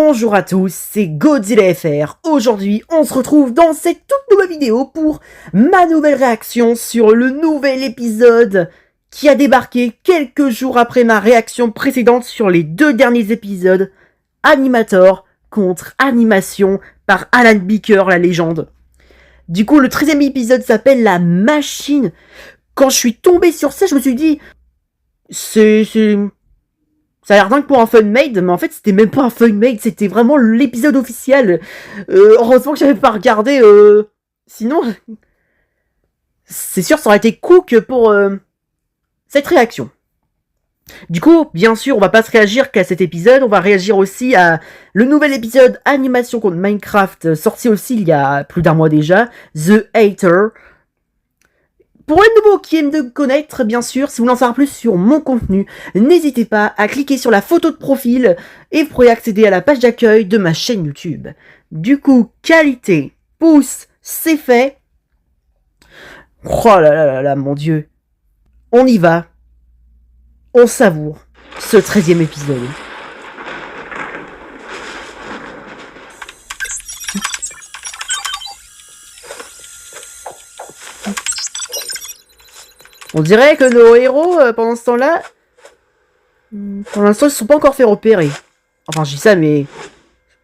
Bonjour à tous, c'est Godzilla FR. Aujourd'hui, on se retrouve dans cette toute nouvelle vidéo pour ma nouvelle réaction sur le nouvel épisode qui a débarqué quelques jours après ma réaction précédente sur les deux derniers épisodes, Animator contre Animation par Alan Beaker, la légende. Du coup, le 13e épisode s'appelle La Machine. Quand je suis tombé sur ça, je me suis dit, ça a l'air dingue pour un fan-made, mais en fait, c'était même pas un fan-made, c'était vraiment l'épisode officiel. Heureusement que j'avais pas regardé, sinon, c'est sûr, ça aurait été cook pour cette réaction. Du coup, bien sûr, on va pas se réagir qu'à cet épisode, on va réagir aussi à le nouvel épisode Animation contre Minecraft, sorti aussi il y a plus d'un mois déjà, The Hater. Pour les nouveaux qui aiment de connaître, bien sûr, si vous voulez en savoir plus sur mon contenu, n'hésitez pas à cliquer sur la photo de profil et vous pourrez accéder à la page d'accueil de ma chaîne YouTube. Du coup, qualité, pouce, c'est fait. Oh là là là là, mon Dieu. On y va. On savoure ce 13e épisode. On dirait que nos héros, pendant ce temps-là, pour l'instant, ils se sont pas encore fait repérer. Enfin, je dis ça, mais...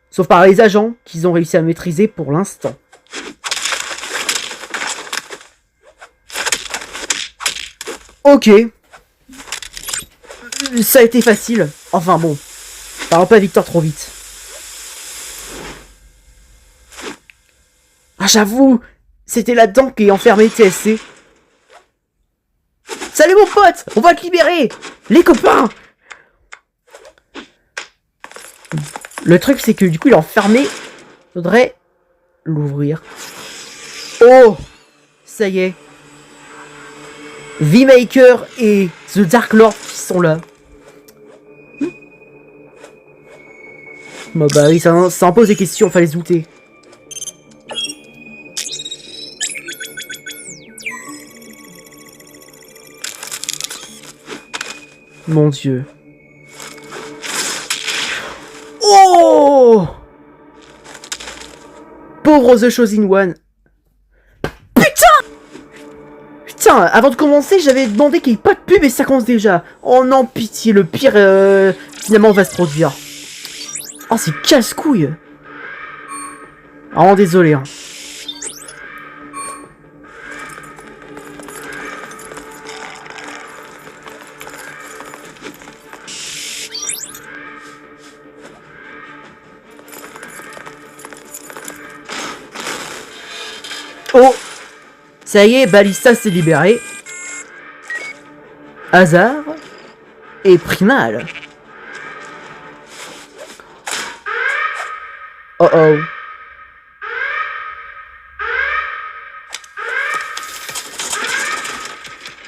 sauf par les agents qu'ils ont réussi à maîtriser pour l'instant. Ok. Ça a été facile. Enfin bon. Parlons pas Victor trop vite. Ah, j'avoue, c'était là-dedans qu'est enfermé TSC. Salut mon pote, on va te libérer, les copains. Le truc c'est que du coup il est enfermé. Faudrait l'ouvrir. Oh, ça y est. V-Maker et The Dark Lord qui sont là. Bah oui, ça en pose des questions, fallait se douter. Mon Dieu. Oh! Pauvre The Chosen One. Putain, avant de commencer, j'avais demandé qu'il n'y ait pas de pub et ça commence déjà. Oh non, pitié, le pire, finalement, va se produire. Oh, c'est casse-couille. Vraiment désolé, hein. Oh! Ça y est, Ballista s'est libéré. Hasard et Primal. Oh oh.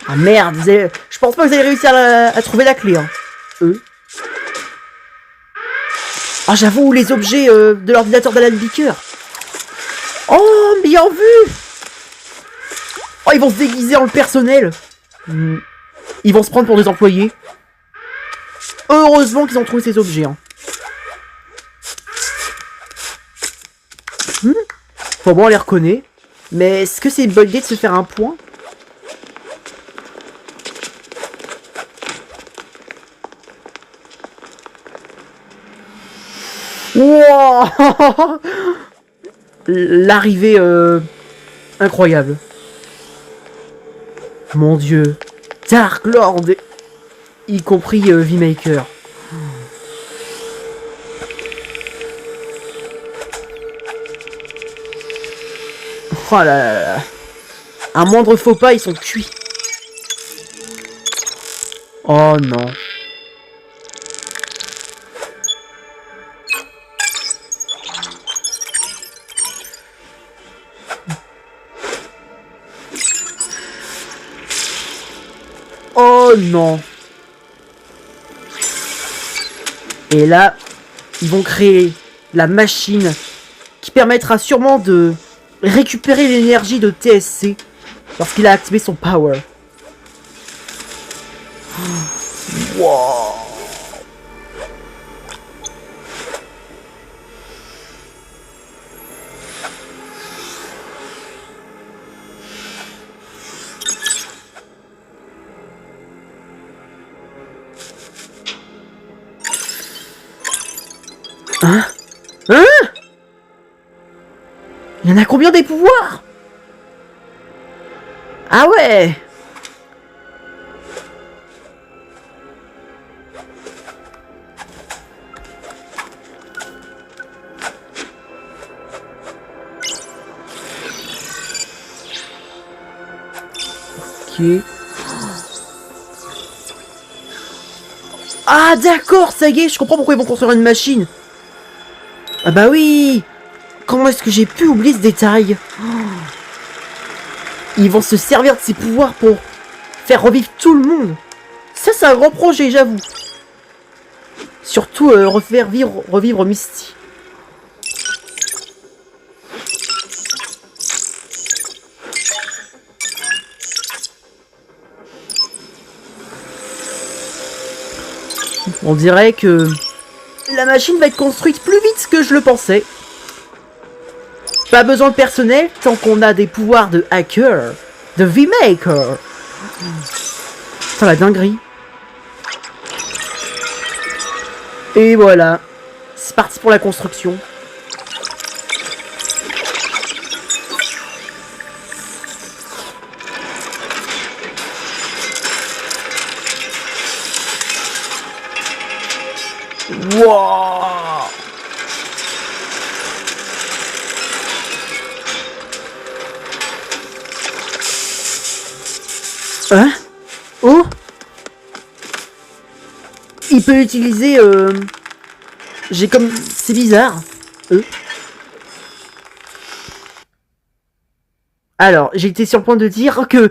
Ah merde, je pense pas que vous allez réussir à trouver la clé. Hein. Ah j'avoue, les objets de l'ordinateur d'Alan Beaker. Oh, bien vu. Oh, ils vont se déguiser en le personnel. Ils vont se prendre pour des employés. Heureusement qu'ils ont trouvé ces objets. Hein. Bon, on les reconnaît. Mais est-ce que c'est une bonne idée de se faire un point? Wow. L'arrivée incroyable. Mon Dieu. Dark Lord, y compris V-Maker. Oh là là là. Un moindre faux pas, ils sont cuits. Oh non. Oh non. Et là, ils vont créer la machine qui permettra sûrement de récupérer l'énergie de TSC lorsqu'il a activé son power. Wow. Hein? Hein? Il y en a combien des pouvoirs? Ah ouais! Ok. Ah d'accord, ça y est, je comprends pourquoi ils vont construire une machine. Ah bah oui! Comment est-ce que j'ai pu oublier ce détail? Ils vont se servir de ces pouvoirs pour faire revivre tout le monde. Ça, c'est un grand projet, j'avoue. Surtout refaire revivre Misty. On dirait que la machine va être construite plus vite que je le pensais. Pas besoin de personnel tant qu'on a des pouvoirs de hacker, de V-Maker. Putain, la dinguerie. Et voilà. C'est parti pour la construction. Wouah! Hein? Oh? Il peut utiliser j'ai comme... C'est bizarre. Alors, j'étais sur le point de dire que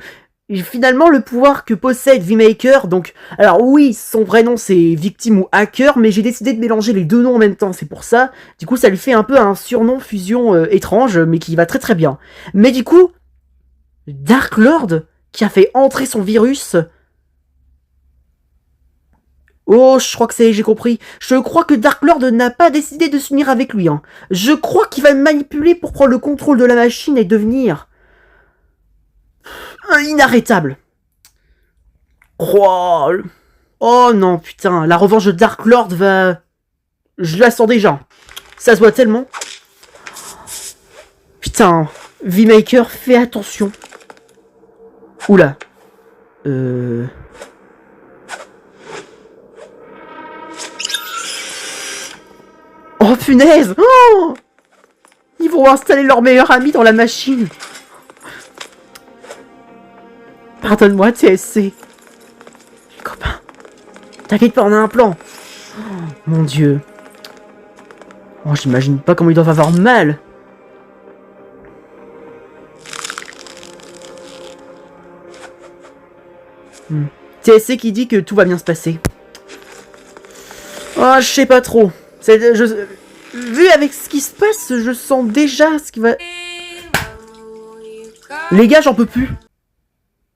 finalement le pouvoir que possède V-Maker, donc... Alors oui, son vrai nom c'est Victime ou Hacker, mais j'ai décidé de mélanger les deux noms en même temps, c'est pour ça. Du coup, ça lui fait un peu un surnom fusion étrange, mais qui va très très bien. Mais du coup, Dark Lord, qui a fait entrer son virus... Oh, je crois que c'est, j'ai compris. Je crois que Dark Lord n'a pas décidé de s'unir avec lui. Hein. Je crois qu'il va me manipuler pour prendre le contrôle de la machine et devenir... inarrêtable. Oh, oh non, putain. La revanche de Dark Lord va... Je la sens déjà. Ça se voit tellement. Putain. V-Maker, fais attention. Oula. Oh punaise! Oh, ils vont installer leur meilleur ami dans la machine. Pardonne-moi, TSC. Copain. T'inquiète pas, on a un plan. Oh, mon dieu. Oh, j'imagine pas comment ils doivent avoir mal. TSC qui dit que tout va bien se passer. Oh, je sais pas trop. Vu avec ce qui se passe, je sens déjà ce qui va... Les gars, j'en peux plus.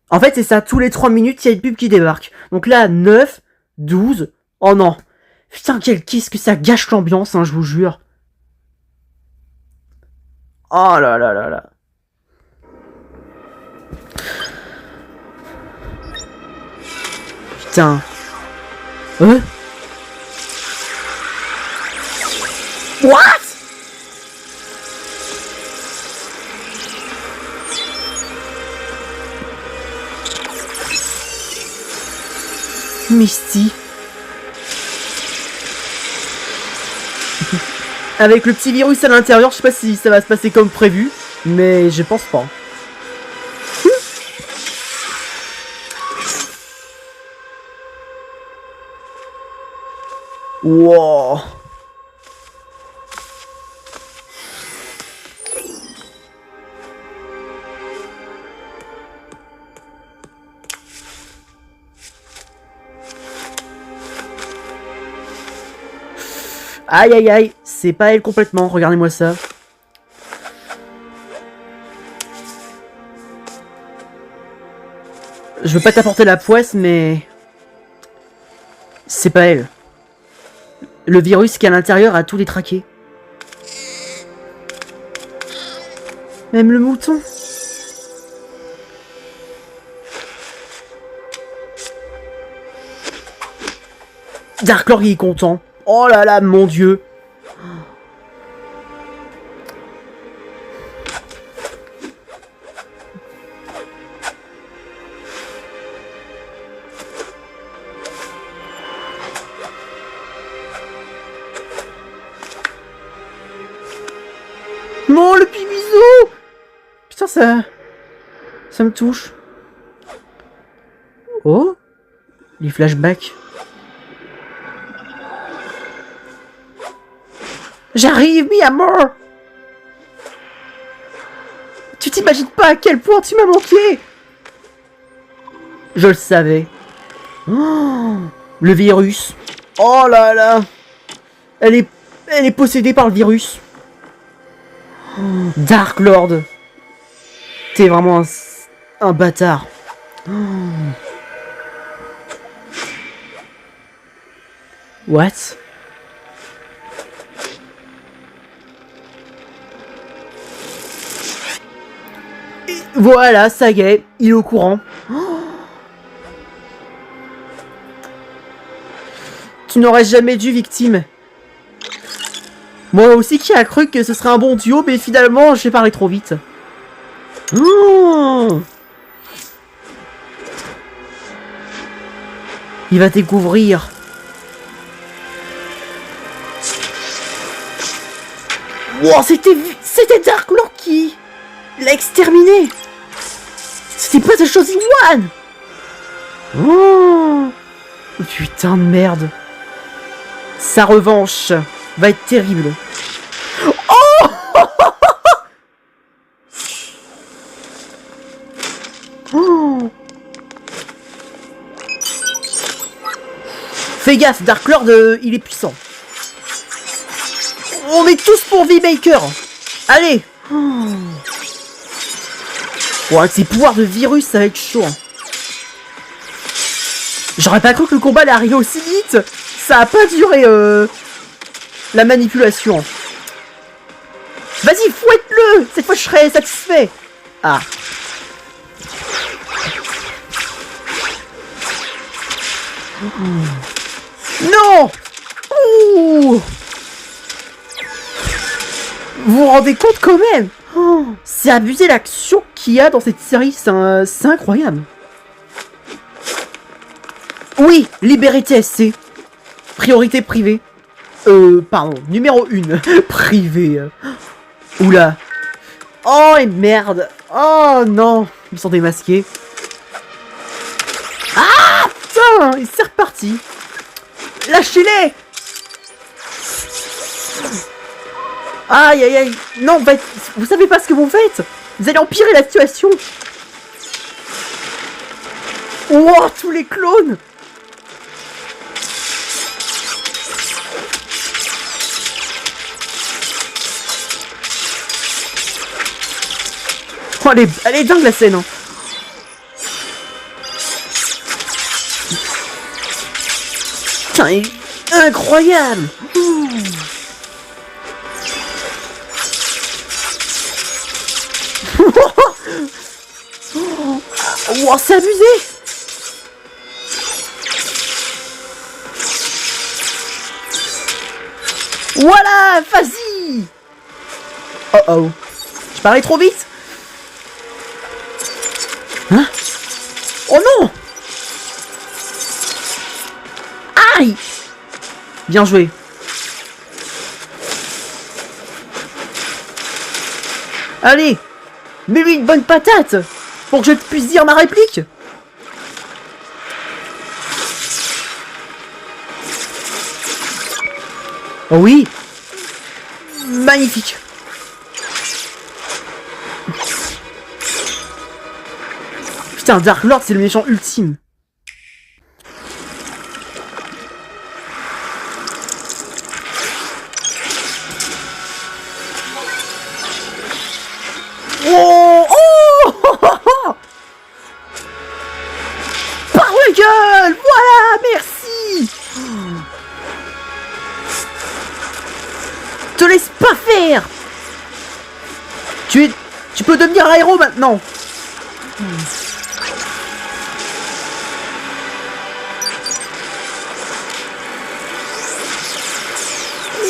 En fait, c'est ça, tous les 3 minutes, il y a une pub qui débarque. Donc là, 9, 12... Oh non. Putain, qu'est-ce que ça gâche l'ambiance, hein, je vous jure. Oh là là là là. Putain. What? Misty. Avec le petit virus à l'intérieur, je sais pas si ça va se passer comme prévu, mais je pense pas. Wow. Aïe aïe aïe, c'est pas elle complètement, regardez-moi ça. Je veux pas t'apporter la poisse, mais... C'est pas elle. Le virus qui est à l'intérieur a tout détraqué. Même le mouton. Dark Lord il est content. Oh là là, mon dieu. ça me touche. Oh, les flashbacks. J'arrive, mi amour. Tu t'imagines pas à quel point tu m'as manqué. Je le savais. Oh, le virus. Oh là là. Elle est possédée par le virus. Oh, Dark Lord. T'es vraiment un bâtard. Oh. What? Et voilà, ça y est, il est au courant. Oh. Tu n'aurais jamais dû, victime. Moi aussi qui a cru que ce serait un bon duo, mais finalement j'ai parlé trop vite. Oh. Il va découvrir. Wow, c'était Dark Lord qui l'a exterminé. C'était pas The Chosen One. Oh. Putain de merde. Sa revanche va être terrible. Oh. Oh. Fais gaffe, Dark Lord, il est puissant. On est tous pour V-Maker. Allez. Oh. Bon, avec ses pouvoirs de virus, ça va être chaud. J'aurais pas cru que le combat allait arriver aussi vite. Ça a pas duré, la manipulation. Vas-y, fouette-le. Cette fois, je serai satisfait. Ah. Non. Ouh. Vous vous rendez compte quand même? Oh, c'est abusé l'action qu'il y a dans cette série, c'est incroyable. Oui, libérer TSC. Priorité privée. Pardon, numéro 1. Privé. Oula. Oh, et merde. Oh non, ils sont démasqués. Ah, putain, c'est reparti. Lâchez-les. Aïe aïe aïe. Non, vous savez pas ce que vous faites. Vous allez empirer la situation. Oh, tous les clones. Oh, elle est dingue la scène, hein. Putain, elle est incroyable. Oh, c'est abusé. Voilà, vas-y. Oh oh. Je parlais trop vite. Hein? Oh non. Aïe. Bien joué. Allez, mets-lui une bonne patate pour que je puisse dire ma réplique. Oh oui. Magnifique. Putain, Dark Lord, c'est le méchant ultime. Oh, oh. Par la gueule. Voilà, merci. Te laisse pas faire. Tu peux devenir un héros maintenant.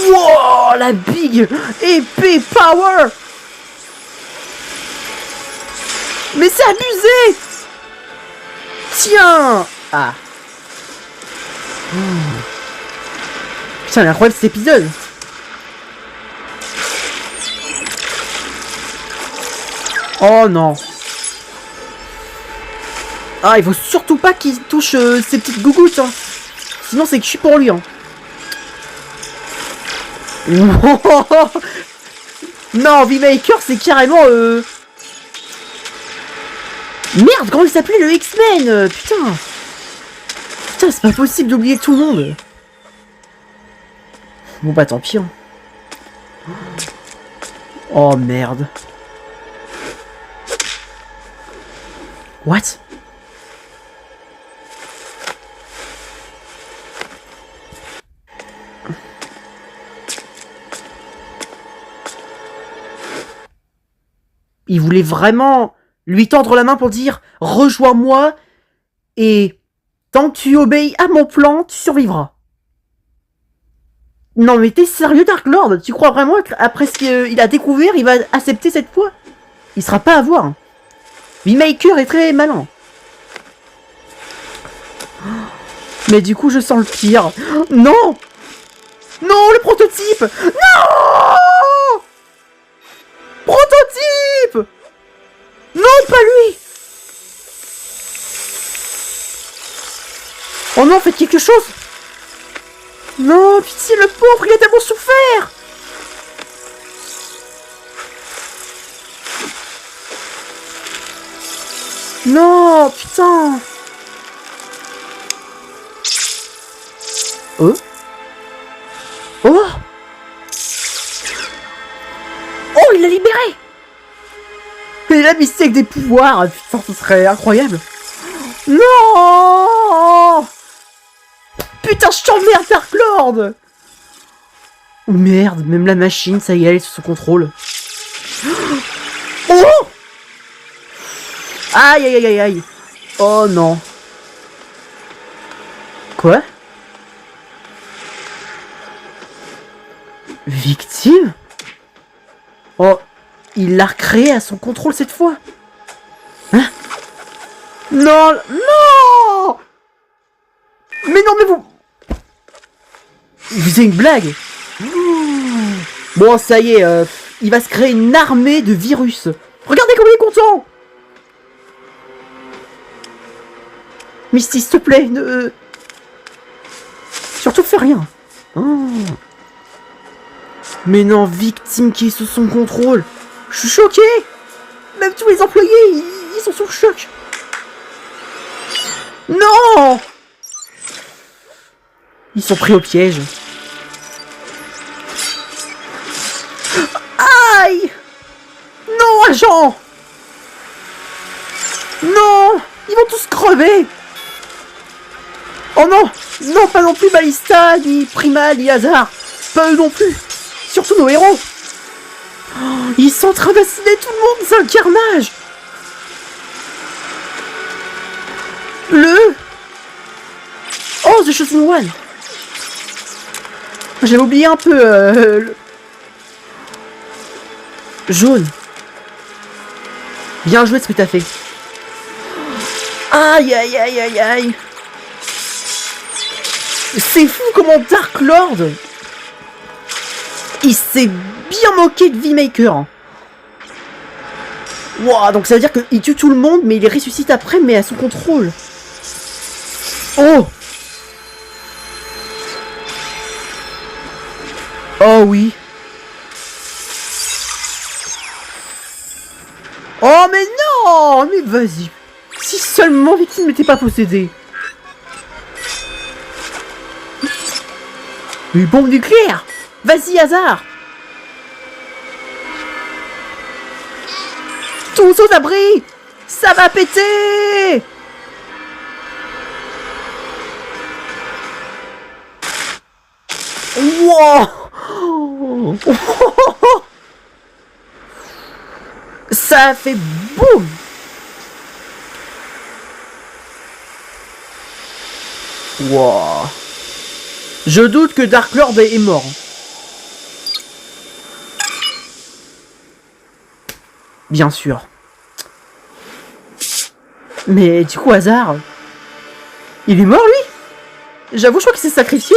Wow, la big épée power. Mais c'est abusé. Tiens. Ah. Putain, elle est incroyable cet épisode. Oh non. Ah, il faut surtout pas qu'il touche ces petites gougouttes. Hein. Sinon, c'est que je suis pour lui. Hein. Non, V-Maker, c'est carrément... Merde, comment il s'appelait le X-Men putain. Putain, c'est pas possible d'oublier tout le monde. Bon bah tant pis. Hein. Oh merde. What? Il voulait vraiment lui tendre la main pour dire « Rejoins-moi et tant que tu obéis à mon plan, tu survivras. » Non mais t'es sérieux Dark Lord? Tu crois vraiment qu'après ce qu'il a découvert, il va accepter cette fois? Il sera pas à voir. V-Maker est très malin. Mais du coup je sens le pire. Non! Non, le prototype! Non! Prototype! Non, pas lui! Oh non, faites quelque chose! Non, pitié, le pauvre, il a tellement souffert! Non, putain! Oh? Oh! Oh, il l'a libéré! Mais là, mais c'est avec des pouvoirs! Putain, ce serait incroyable! Non! Putain, je t'emmerde, Dark Lord! Oh merde, même la machine, ça y est, elle est sous son contrôle. Oh! Aïe, aïe, aïe, aïe. Oh non. Quoi? Victime? Oh, il l'a recréé à son contrôle cette fois. Hein? Non, non! Mais non, mais vous... Vous avez une blague? Bon, ça y est, il va se créer une armée de virus. Regardez comme il est content! Misty, s'il te plaît, ne... Surtout fais rien. Oh. Mais non, victime qui est sous son contrôle. Je suis choqué. Même tous les employés, ils sont sous le choc. Non! Ils sont pris au piège. Aïe! Non, agent! Non! Ils vont tous crever! Oh non! Non, pas non plus Ballista, ni Prima, ni Hazard! Pas eux non plus! Surtout nos héros! Oh, ils sont en train d'assassiner tout le monde, c'est un carnage! Oh, The Chosen One! J'avais oublié un peu le... Jaune. Bien joué ce que t'as fait. Aïe aïe aïe aïe aïe. C'est fou comment Dark Lord il s'est bien moqué de V-Maker. Wow, donc ça veut dire qu'il tue tout le monde mais il les ressuscite après mais à son contrôle. Oh. Oh oui. Oh mais non. Mais vas-y. Si seulement Victime n'était pas possédée. Une bombe nucléaire. Vas-y, Hazard. Tous aux abris. Ça va péter. Wow. Ça a fait boum. Wow. Je doute que Dark Lord est mort. Bien sûr. Mais du coup, Hazard... Il est mort, lui? J'avoue, je crois qu'il s'est sacrifié.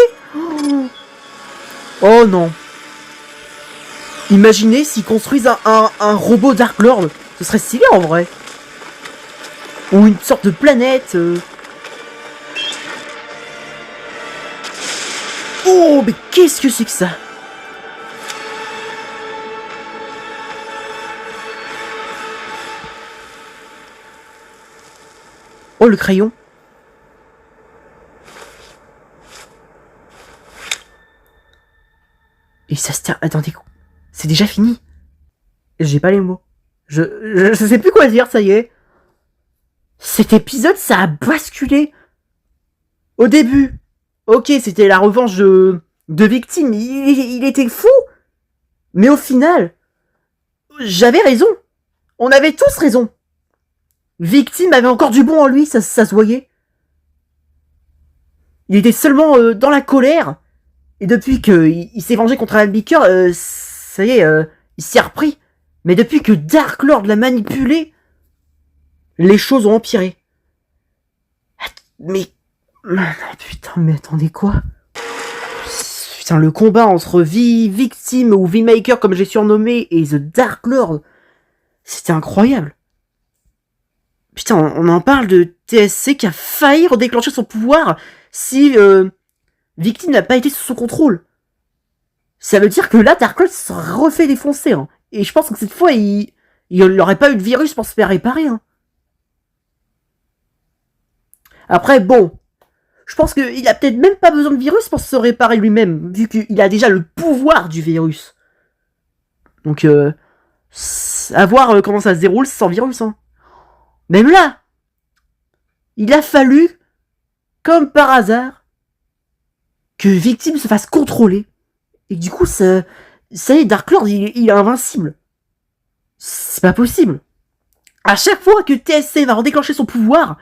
Oh non. Imaginez s'ils construisent un robot Dark Lord. Ce serait stylé en vrai. Ou une sorte de planète. Oh, mais qu'est-ce que c'est que ça? Oh, le crayon. Et ça se termine... Attendez, c'est déjà fini? J'ai pas les mots. Je sais plus quoi dire, ça y est. Cet épisode, ça a basculé. Au début, ok, c'était la revanche de Victime. Il était fou. Mais au final, j'avais raison. On avait tous raison. Victime avait encore du bon en lui, ça se voyait. Il était seulement dans la colère. Et depuis qu'il s'est vengé contre Alan Beaker, ça y est, il s'y a repris. Mais depuis que Dark Lord l'a manipulé, les choses ont empiré. Mais... Putain, mais attendez, quoi? Putain, le combat entre Victime ou V-Maker, comme j'ai surnommé, et The Dark Lord, c'était incroyable. Putain, on en parle de TSC qui a failli redéclencher son pouvoir si Victime n'a pas été sous son contrôle. Ça veut dire que là, Dark Lord se refait défoncer. Hein. Et je pense que cette fois, il n'aurait pas eu de virus pour se faire réparer. Hein. Après, bon, je pense qu'il a peut-être même pas besoin de virus pour se réparer lui-même, vu qu'il a déjà le pouvoir du virus. Donc, à voir comment ça se déroule sans virus. Hein. Même là, il a fallu, comme par hasard, que Victime se fasse contrôler. Et du coup, ça y est, Dark Lord, il est invincible. C'est pas possible. À chaque fois que TSC va redéclencher son pouvoir,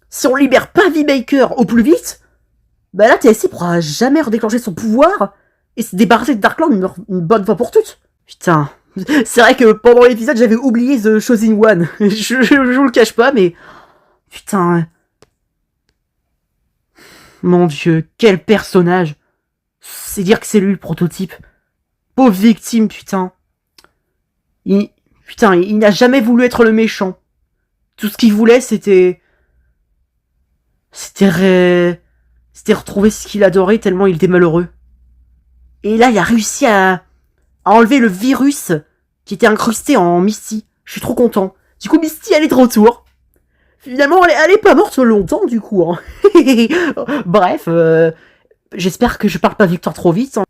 si on libère pas V-Maker au plus vite, bah là, TSC pourra jamais redéclencher son pouvoir et se débarrasser de Dark Lord une bonne fois pour toutes. Putain. C'est vrai que pendant l'épisode, j'avais oublié The Chosen One. je vous le cache pas, mais... Putain. Mon Dieu, quel personnage. C'est dire que c'est lui le prototype. Pauvre Victime, putain. Il n'a jamais voulu être le méchant. Tout ce qu'il voulait, c'était retrouver ce qu'il adorait tellement il était malheureux. Et là, il a réussi à enlever le virus qui était incrusté en Misty. Je suis trop content. Du coup, Misty, elle est de retour. Finalement, elle est pas morte longtemps, du coup. Hein. Bref, j'espère que je parle pas Victor trop vite. Hein.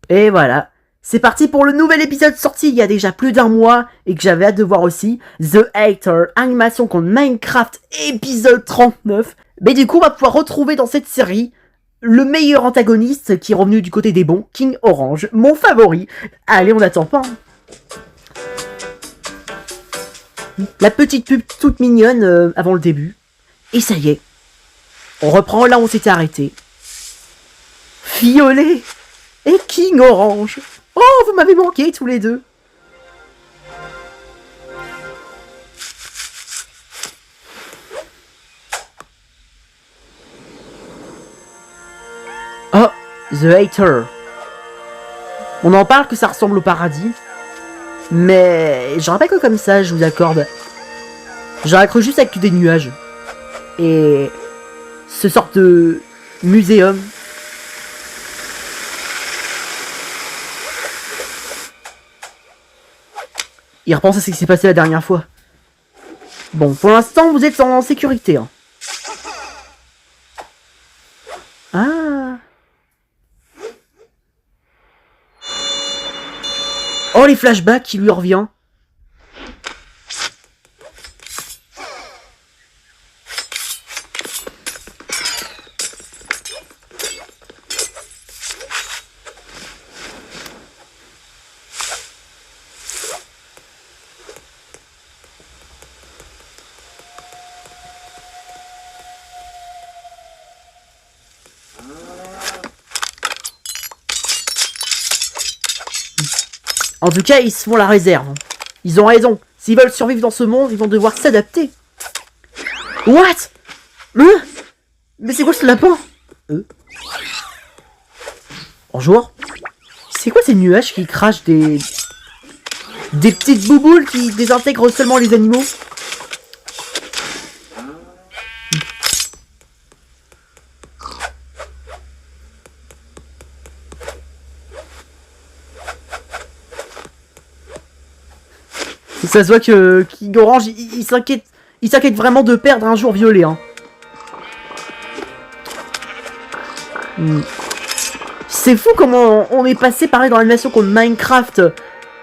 Et voilà. C'est parti pour le nouvel épisode sorti il y a déjà plus d'un mois et que j'avais hâte de voir aussi. The Hater, animation contre Minecraft, épisode 39. Mais du coup, on va pouvoir retrouver dans cette série le meilleur antagoniste qui est revenu du côté des bons, King Orange, mon favori. Allez, on n'attend pas. Hein. La petite pub toute mignonne avant le début. Et ça y est. On reprend là où on s'était arrêté. Violet et King Orange. Oh, vous m'avez manqué tous les deux. Oh, The Hater. On en parle que ça ressemble au paradis. Mais j'aurais pas que comme ça, je vous accorde. J'aurais cru juste avec des nuages. Et ce sorte de muséum. Il repense à ce qui s'est passé la dernière fois. Bon, pour l'instant, vous êtes en sécurité. Hein. Ah. Oh, les flashbacks qui lui revient. En tout cas, ils se font la réserve. Ils ont raison. S'ils veulent survivre dans ce monde, ils vont devoir s'adapter. What? Mais c'est quoi ce lapin? Bonjour. C'est quoi ces nuages qui crachent des... Des petites bouboules qui désintègrent seulement les animaux. Ça se voit que King Orange, il s'inquiète vraiment de perdre un jour Violet. Hein. C'est fou comment on est passé pareil dans l'animation contre Minecraft.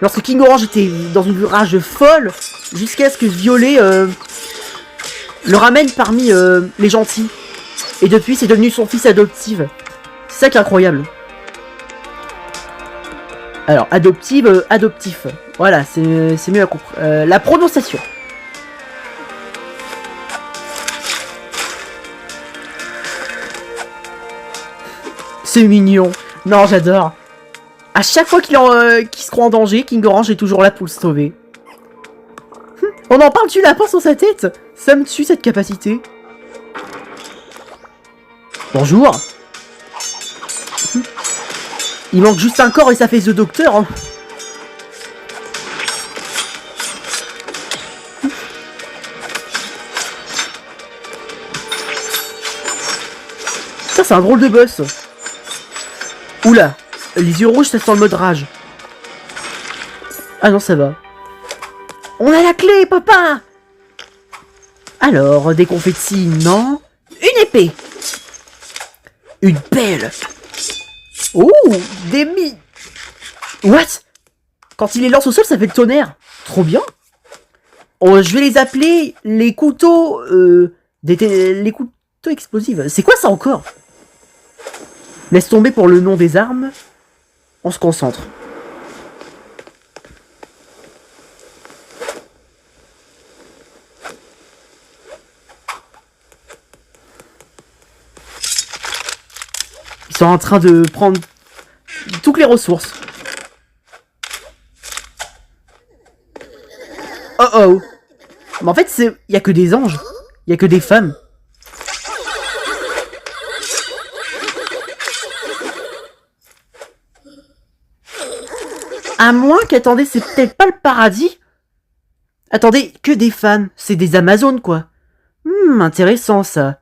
Lorsque King Orange était dans une rage folle, jusqu'à ce que Violet le ramène parmi les gentils. Et depuis, c'est devenu son fils adoptif. C'est ça qui est incroyable. Alors, adoptif. Voilà, c'est mieux à comprendre. La prononciation. C'est mignon. Non, j'adore. À chaque fois qu'il se croit en danger, King Orange est toujours là pour le sauver. On en parle du lapin sur sa tête. Ça me tue cette capacité. Bonjour. Il manque juste un corps et ça fait The Doctor. Hein. Ça, c'est un drôle de boss. Oula, les yeux rouges, ça sent le mode rage. Ah non, ça va. On a la clé, papa. Alors, des confettis, non. Une épée. Une pelle. Oh, des What? Quand il les lance au sol, ça fait le tonnerre. Trop bien. Oh, je vais les appeler les couteaux... les couteaux explosifs. C'est quoi ça encore? Laisse tomber pour le nom des armes. On se concentre. Ils sont en train de prendre toutes les ressources. Oh oh. Mais en fait, il y a que des anges. Il y a que des femmes. À moins qu'attendez, c'est peut-être pas le paradis. Attendez, que des femmes. C'est des Amazones, quoi. Intéressant, ça.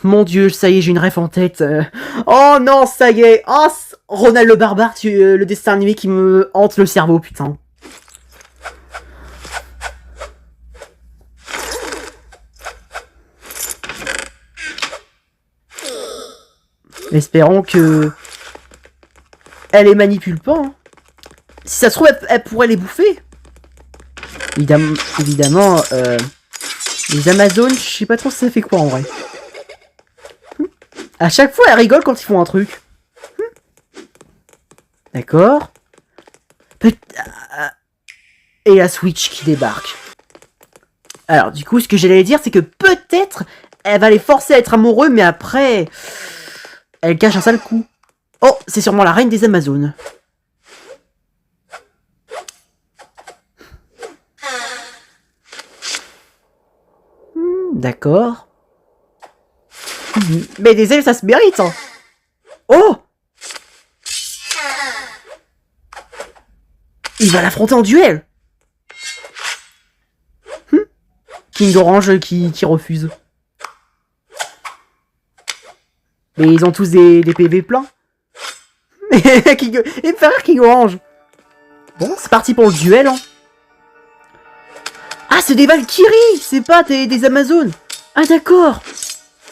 Mon Dieu, ça y est, j'ai une ref en tête. Oh non, ça y est. Oh, Ronald le Barbare, le dessin animé qui me hante le cerveau, putain. Espérons que... Elle les manipule pas, hein. Si ça se trouve, elle pourrait les bouffer. Évidemment, les Amazones, je sais pas trop ça fait quoi en vrai. À chaque fois, elle rigole quand ils font un truc. D'accord. Et la Switch qui débarque. Alors, du coup, ce que j'allais dire, c'est que peut-être, elle va les forcer à être amoureux, mais après, elle cache un sale coup. Oh, c'est sûrement la reine des Amazones. D'accord. Mais des ailes, ça se mérite, hein. Oh! Il va l'affronter en duel. King Orange qui refuse. Mais ils ont tous des PV pleins. Et me faire King Orange. Bon, c'est parti pour le duel, hein. Ah, c'est des Valkyries. C'est pas des Amazones. Ah, d'accord.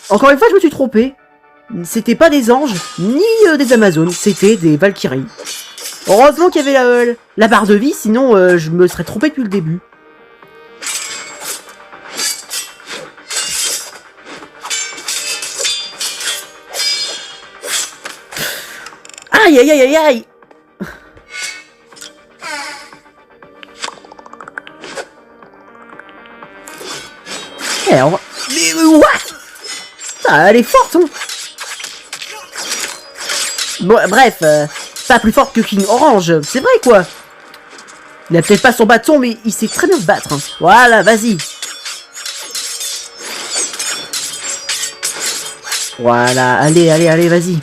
Encore une fois, je me suis trompé. C'était pas des anges, ni des Amazones. C'était des Valkyries. Heureusement qu'il y avait la barre de vie, sinon je me serais trompé depuis le début. Aïe aïe aïe aïe aïe. Eh, mais what? Ah, elle est forte, hein. Bon, bref, pas plus forte que King Orange, c'est vrai quoi. Il a peut-être pas son bâton, mais il sait très bien se battre. Hein. Voilà, vas-y. Voilà, allez, allez, allez, vas-y.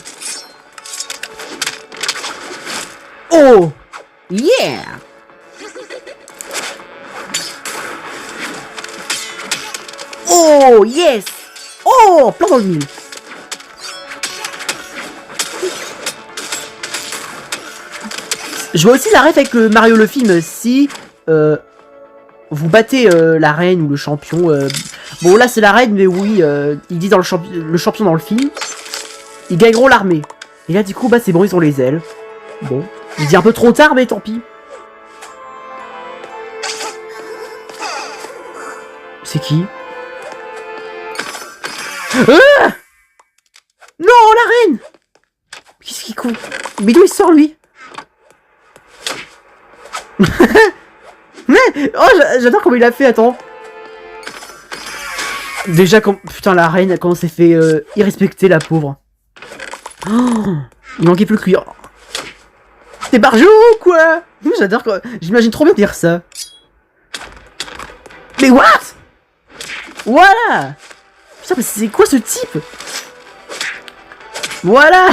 Oh! Yeah! Oh, yes. Oh, plein dans le mille. Je vois aussi la ref avec Mario le film. Si vous battez la reine ou le champion... bon, là, c'est la reine, mais oui, il dit dans le champion dans le film, ils gagneront l'armée. Et là, du coup, bah, c'est bon, ils ont les ailes. Bon, je dis un peu trop tard, mais tant pis. C'est qui? Ah, non, la reine! Qu'est-ce qu'il court? Mais d'où il sort, lui? Mais oh, j'adore comment il a fait, attends. Déjà, putain, la reine, comment s'est fait irrespecter, la pauvre. Oh, il manquait plus que lui. Oh. T'es barjou, quoi? J'adore quoi. J'imagine trop bien dire ça. Mais what? Voilà. Putain, mais c'est quoi ce type? Voilà.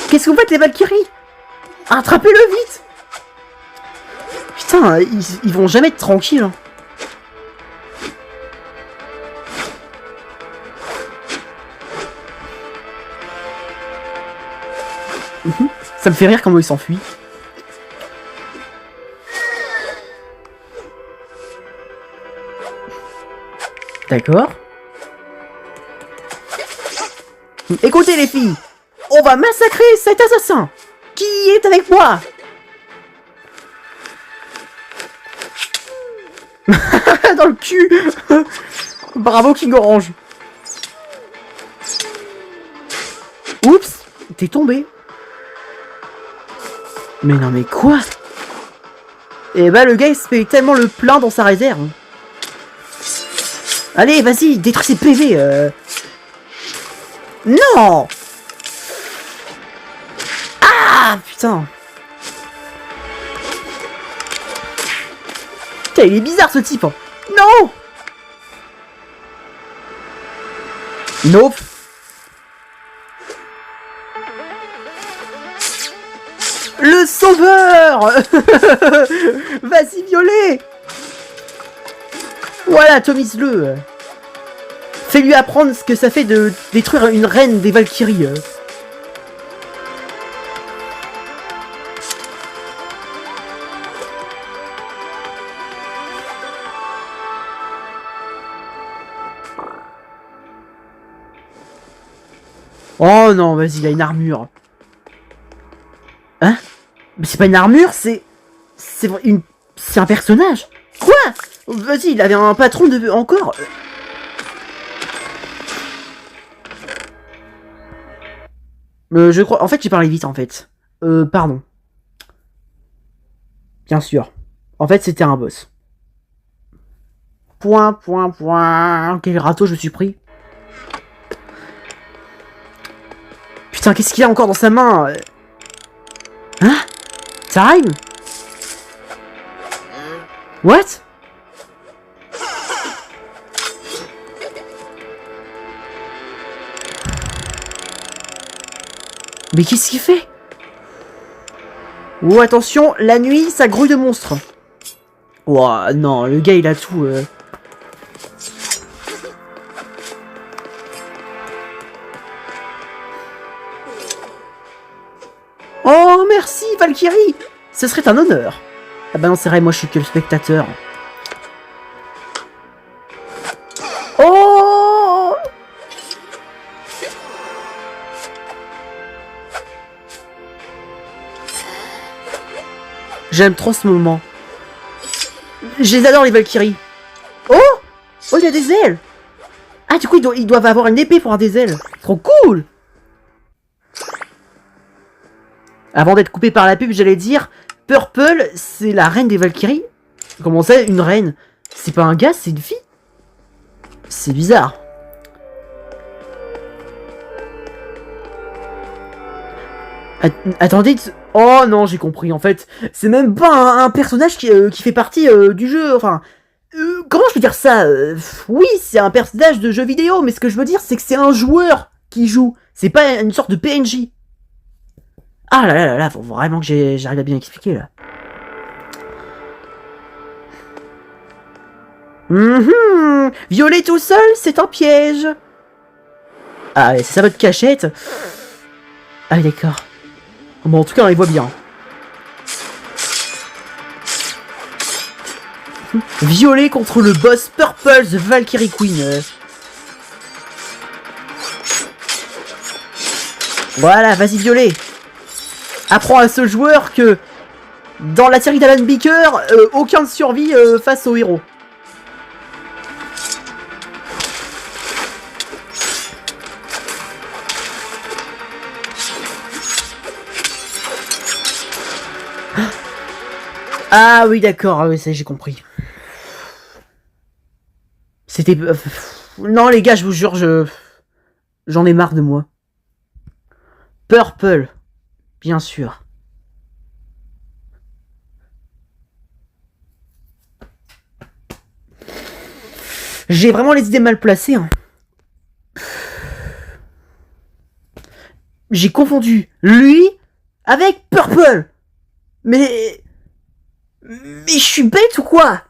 Qu'est-ce que vous faites, les Valkyries? Attrapez-le vite. Putain, ils vont jamais être tranquilles. Hein. Ça me fait rire comment il s'enfuit. D'accord. Écoutez les filles, on va massacrer cet assassin. Qui est avec moi? Dans le cul. Bravo King Orange. Oups, t'es tombé. Mais non mais quoi? Et bah le gars il se fait tellement le plein dans sa réserve. Allez vas-y, détruis ses PV. Non. Ah putain. Putain il est bizarre ce type. Hein. Non. Nope. Le sauveur. Vas-y, violet. Voilà, atomise-le. Fais-lui apprendre ce que ça fait de détruire une reine des Valkyries. Oh non, vas-y, il a une armure. Hein? Mais c'est pas une armure, c'est un personnage. Quoi? Vas-y, il avait un patron de... Encore? Je crois... En fait, j'ai parlé vite, en fait. Pardon. Bien sûr. En fait, c'était un boss. Point. Quel râteau je me suis pris. Putain, qu'est-ce qu'il a encore dans sa main? Hein? Time? What? Mais qu'est-ce qu'il fait? Oh attention, la nuit, ça grouille de monstres. Ouah, non, le gars il a tout. Oh merci Valkyrie. Ce serait un honneur. Ah bah non c'est vrai, moi je suis que le spectateur. Oh. J'aime trop ce moment. Je les adore les Valkyries. Oh. Oh il a des ailes. Ah du coup ils doivent avoir une épée pour avoir des ailes. Trop cool. Avant d'être coupé par la pub, j'allais dire, Purple, c'est la reine des Valkyries. Comment ça, une reine? C'est pas un gars, c'est une fille? C'est bizarre. Attendez... Oh non, j'ai compris, en fait. C'est même pas un personnage qui fait partie du jeu, enfin... comment je peux dire ça? Oui, c'est un personnage de jeu vidéo, mais ce que je veux dire, c'est que c'est un joueur qui joue. C'est pas une sorte de PNJ. Ah là, faut vraiment que j'arrive à bien expliquer, là. Violet tout seul, c'est un piège. Ah, c'est ça votre cachette? Ah, d'accord. Bon, en tout cas, on les voit bien. Violet contre le boss Purple, The Valkyrie Queen. Voilà, vas-y Violet. Apprends à ce joueur que dans la série d'Alan Beaker, aucun ne survit face au héros. Ah oui, d'accord, ah oui, ça j'ai compris. C'était... non les gars, je vous jure, j'en ai marre de moi. Purple, bien sûr. J'ai vraiment les idées mal placées. Hein. J'ai confondu lui avec Purple. Mais je suis bête ou quoi?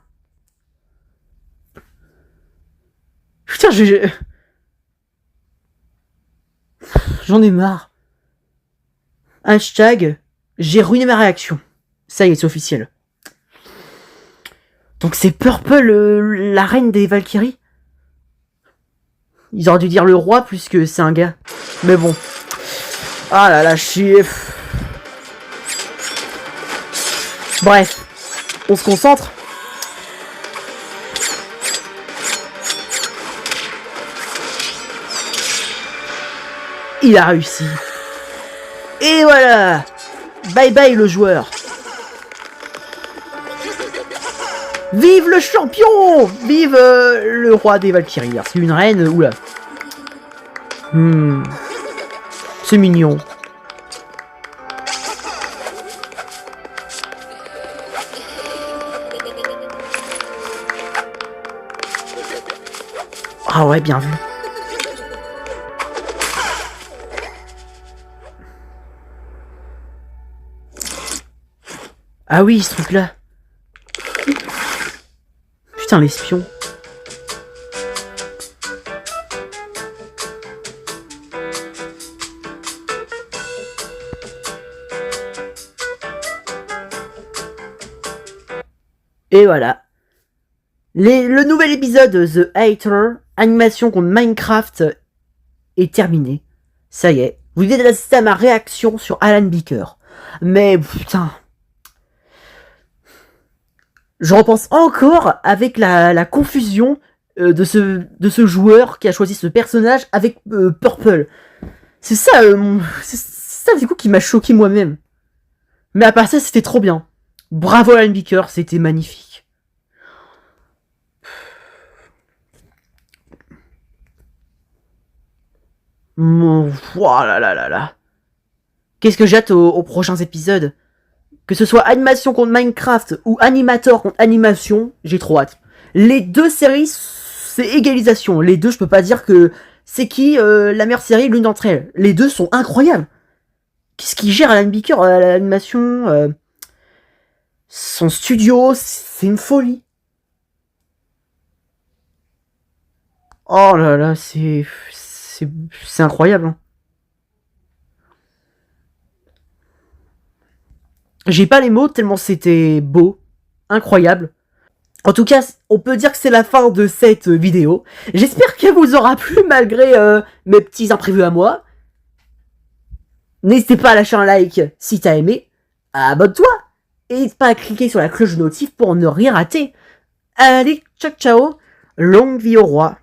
Putain, j'en ai marre. Hashtag, j'ai ruiné ma réaction. Ça y est, c'est officiel. Donc c'est Purple, la reine des Valkyries? Ils auraient dû dire le roi plus que c'est un gars. Mais bon. Ah là là, chier. Bref. On se concentre. Il a réussi. Et voilà. Bye bye le joueur. Vive le champion. Vive le roi des Valkyries. C'est une reine, oula. C'est mignon. Ah ouais, bien vu. Ah oui, ce truc-là. Putain, l'espion. Et voilà. Le nouvel épisode de The Hater, animation contre Minecraft, est terminé. Ça y est. Vous venez d'assister à ma réaction sur Alan Beaker. Mais putain... Je repense encore avec la confusion de ce joueur qui a choisi ce personnage avec Purple. C'est ça, c'est ça du coup qui m'a choqué moi-même. Mais à part ça, c'était trop bien. Bravo Alan Beaker, c'était magnifique. Oh là là là là. Qu'est-ce que j'ai hâte aux prochains épisodes? Que ce soit animation contre Minecraft ou animator contre animation, j'ai trop hâte. Les deux séries, c'est égalisation. Les deux, je peux pas dire que c'est qui la meilleure série, l'une d'entre elles. Les deux sont incroyables. Qu'est-ce qu'il gère Alan Beaker à l'animation son studio, c'est une folie. Oh là là, c'est incroyable. Hein. J'ai pas les mots tellement c'était beau, incroyable. En tout cas, on peut dire que c'est la fin de cette vidéo. J'espère qu'elle vous aura plu malgré mes petits imprévus à moi. N'hésitez pas à lâcher un like si t'as aimé. Abonne-toi. Et n'hésite pas à cliquer sur la cloche de notif pour ne rien rater. Allez, ciao ciao. Longue vie au roi.